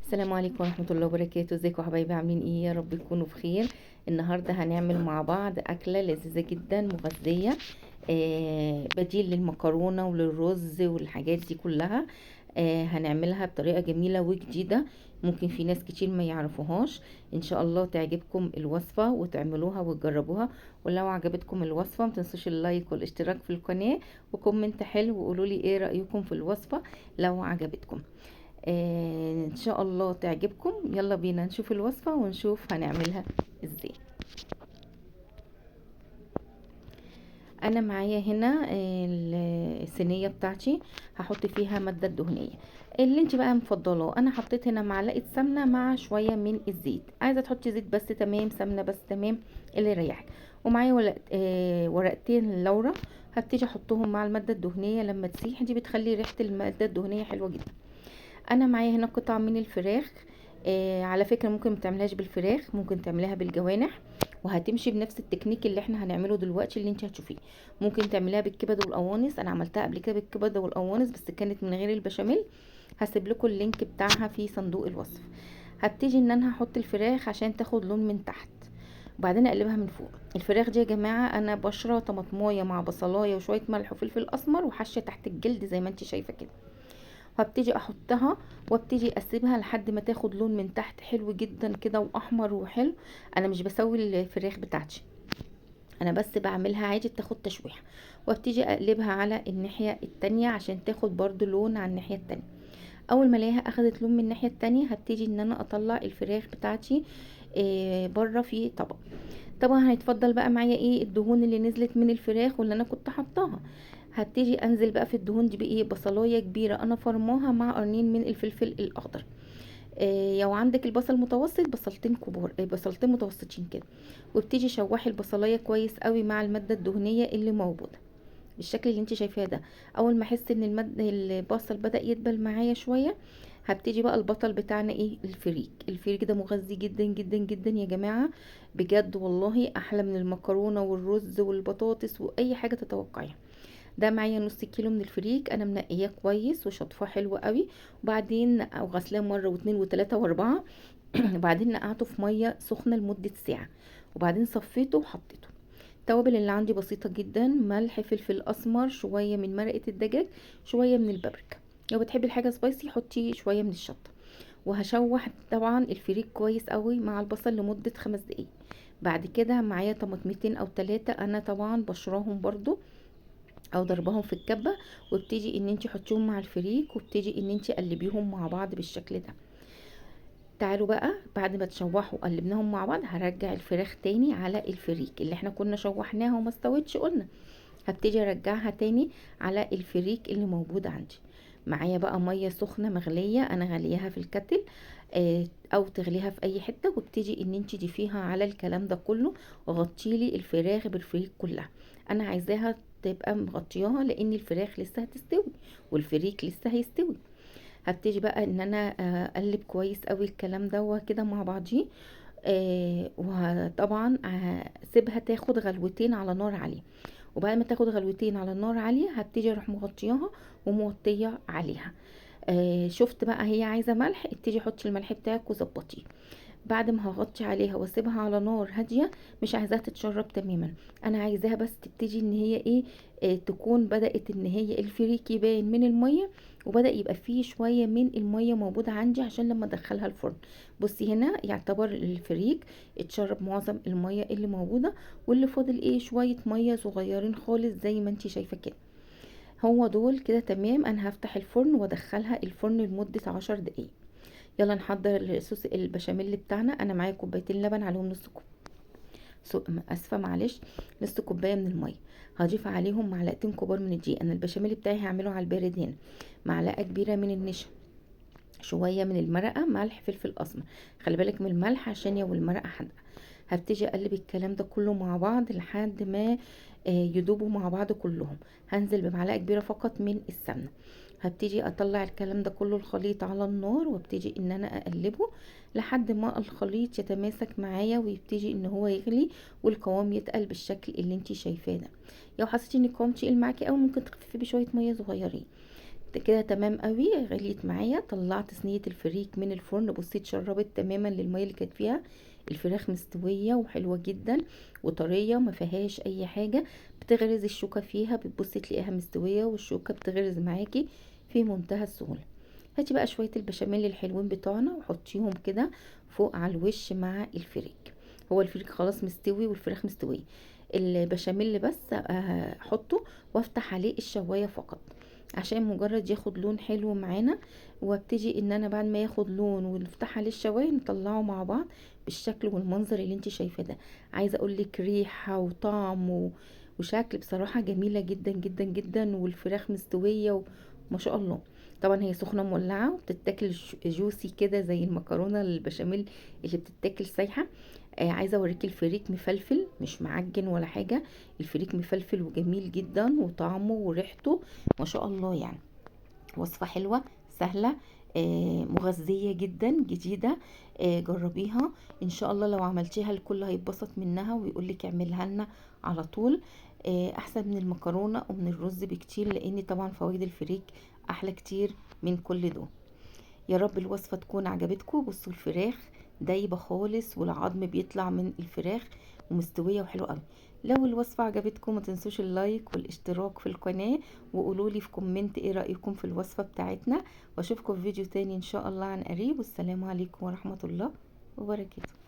السلام عليكم ورحمة الله وبركاته. ازيكم يا حبايبي؟ عاملين ايه؟ يا رب تكونوا بخير. النهاردة هنعمل مع بعض أكلة لذيذة جدا مغذية، بديل للمكرونة وللرز والحاجات دي كلها. هنعملها بطريقة جميلة وجديدة، ممكن في ناس كتير ما يعرفوهاش. ان شاء الله تعجبكم الوصفة وتعملوها وتجربوها. ولو عجبتكم الوصفة متنسوش اللايك والاشتراك في القناة وكومنت حلو وقولولي ايه رأيكم في الوصفة لو عجبتكم. ان شاء الله تعجبكم. يلا بينا نشوف الوصفة ونشوف هنعملها ازاي. انا معايا هنا الصينية بتاعتي، هحط فيها مادة دهنية اللي انت بقى مفضلاه. انا حطيت هنا معلقة سمنة مع شوية من الزيت، عايزة تحطي زيت بس تمام، سمنة بس تمام، اللي يريحك. ومعايا ورقتين لورا، هبتدي احطهم مع المادة الدهنية. لما تسيح دي بتخلي ريحة المادة الدهنية حلوة جدا. انا معايا هنا قطعه من الفراخ. على فكره ممكن متعملهاش بالفراخ، ممكن تعمليها بالجوانح، وهتمشي بنفس التكنيك اللي احنا هنعمله دلوقتي اللي انت هتشوفيه. ممكن تعمليها بالكبد والقوانص، انا عملتها قبل كده بالكبد والقوانص بس كانت من غير البشاميل. هسيب لكم اللينك بتاعها في صندوق الوصف. هبتدي ان انا هحط الفراخ عشان تاخد لون من تحت، وبعدين اقلبها من فوق. الفراخ دي يا جماعه انا بشره طماطمايه مع بصلايه وشويه ملح وفلفل اسمر وحشه تحت الجلد زي ما انت شايفه كده. وابتدي احطها وابتدي اسيبها لحد ما تاخد لون من تحت حلو جدا كده واحمر وحلو. انا مش بسوي الفراخ بتاعتي، انا بس بعملها عادي تاخد تشويح. وابتدي اقلبها على الناحية التانية عشان تاخد برضو لون على الناحية التانية. اول ما الاقيها اخدت لون من الناحية التانية هبتدي ان انا اطلع الفراخ بتاعتي بره في طبق. طبعا هيتفضل بقى معايا ايه الدهون اللي نزلت من الفراخ واللي انا كنت حطاها. هبتدي انزل بقى في الدهون دي بايه، بصلايه كبيره انا فرماها مع قرنين من الفلفل الاخضر. لو عندك البصل متوسط بصلتين كبار، بصلتين متوسطين كده. وابتدي شوحي البصلايه كويس قوي مع الماده الدهنيه اللي موجوده بالشكل اللي انت شايفاه ده. اول ما احس ان البصل بدأ يدبل معايا شويه، هبتدي بقى البطل بتاعنا ايه، الفريك ده مغذي جدا جدا جدا يا جماعه، بجد والله احلى من المكرونه والرز والبطاطس واي حاجه تتوقعيها. ده معايا نص كيلو من الفريك، انا منقياه كويس وشطفاه حلو قوي، وبعدين او غسلاه مره واتنين وتلاته واربعه. وبعدين نقعته في ميه سخنه لمده ساعه، وبعدين صفيته وحطيته. التوابل اللي عندي بسيطه جدا، ملح، فلفل اسمر، شويه من مرقه الدجاج، شويه من البابريكا. لو بتحبي الحاجه سبايسي حطي شويه من الشطه. وهشوح طبعا الفريك كويس قوي مع البصل لمده 5 دقايق. بعد كده معايا طماطمتين او 3، انا طبعا بشراهم برضو او ضربهم في الكبه. وابتدي ان انت حطيهم مع الفريك وابتدي ان انت قلبيهم مع بعض بالشكل ده. تعالوا بقى بعد ما تشوحوا قلبناهم مع بعض، هرجع الفراخ تاني على الفريك اللي احنا كنا شوحناها وما استوتش قلنا. هبتدي ارجعها تاني على الفريك اللي موجود عندي. معايا بقى ميه سخنه مغليه، انا غليها في الكتل او تغليها في اي حته، وابتدي ان انت تضيفيها على الكلام ده كله. وغطيلي الفراخ بالفريك كلها، انا عايزاها تبقى مغطياها لان الفراخ لسه هتستوي والفريك لسه هيستوي. هبتدي بقى ان انا اقلب كويس قوي الكلام ده كده مع بعضيه. وطبعا سيبها تاخد غلوتين على نار عاليه. وبعد ما تاخد غلوتين على نار عاليه هبتدي اروح مغطياها وموطيه عليها. شفت بقى هي عايزه ملح، ابتدي حطي الملح بتاعك وظبطيه. بعد ما هغطي عليها واسيبها على نار هاديه، مش عايزاها تتشرب تماما، انا عايزاها بس تبتدي ان هي ايه، تكون بدات ان هي الفريك يبان من الميه، وبدا يبقى فيه شويه من الميه موجوده عندي عشان لما ادخلها الفرن. بصي هنا يعتبر الفريك اتشرب معظم الميه اللي موجوده، واللي فاضل ايه شويه ميه صغيرين خالص زي ما انتي شايفه كده. هو دول كده تمام. انا هفتح الفرن وادخلها الفرن لمده 10 دقايق. يلا نحضر صوص البشاميل بتاعنا. انا معايا كوبايتين لبن عليهم نص كوب اسفه معلش، نص كوبايه من الميه. هضيف عليهم معلقتين كبار من الدقيق. انا البشاميل بتاعي هعمله على البارد هنا. معلقه كبيره من النشا، شويه من المرقه، ملح، فلفل اسمر. خلي بالك من الملح عشان لو المرقه حادقه. هبتدي اقلب الكلام ده كله مع بعض لحد ما يدوبوا مع بعض كلهم. هنزل بمعلقه كبيره فقط من السمنه. هبتدي اطلع الكلام ده كله الخليط على النار وابتدي ان انا اقلبه لحد ما الخليط يتماسك معايا ويبتدي ان هو يغلي والقوام يتقل بالشكل اللي انتي شايفاه ده. لو حسيتي ان القوام تقيل معاكي او ممكن تخففيه بشويه ميه صغيرين. كده تمام قوي، غليت معايا. طلعت صينيه الفريك من الفرن، بصي اتشربت تماما للميه اللي كانت فيها. الفراخ مستويه وحلوه جدا وطريه، ما فيهاش اي حاجه. بتغرز الشوكه فيها، بتبصي تلاقيها مستويه والشوكه بتغرز معاكي في منتهى السهوله. هاتي بقى شويه البشاميل الحلوين بتوعنا وحطيهم كده فوق على الوش مع الفريك. هو الفريك خلاص مستوي والفراخ مستويه، البشاميل بس احطه وافتح عليه الشوايه فقط عشان مجرد ياخد لون حلو معانا. وابتدي ان انا بعد ما ياخد لون ونفتح عليه الشوايه نطلعه مع بعض بالشكل والمنظر اللي انت شايفاه ده. عايزه اقولك ريحه وطعم وشكل بصراحه جميله جدا جدا جدا، والفراخ مستويه وما شاء الله. طبعا هي سخنه مولعه وبتتاكل جوسي كده زي المكرونه البشاميل اللي بتتاكل سايحه. عايزه اوريكي الفريك مفلفل مش معجن ولا حاجه. الفريك مفلفل وجميل جدا وطعمه وريحته ما شاء الله يعني. وصفه حلوه سهله، مغذيه جدا جديده. جربيها ان شاء الله، لو عملتيها الكل هيتبسط منها ويقولك اعملها لنا على طول. احسن من المكرونه ومن الرز بكتير، لان طبعا فوائد الفريك احلى كتير من كل دول. يا رب الوصفة تكون عجبتكم. بصوا الفراخ دايبة خالص والعظم بيطلع من الفراخ ومستوية وحلوة قوي. لو الوصفة عجبتكم ما تنسوش اللايك والاشتراك في القناة، وقولوا لي في كومنت ايه رأيكم في الوصفة بتاعتنا. واشوفكم في فيديو تاني ان شاء الله عن قريب، والسلام عليكم ورحمة الله وبركاته.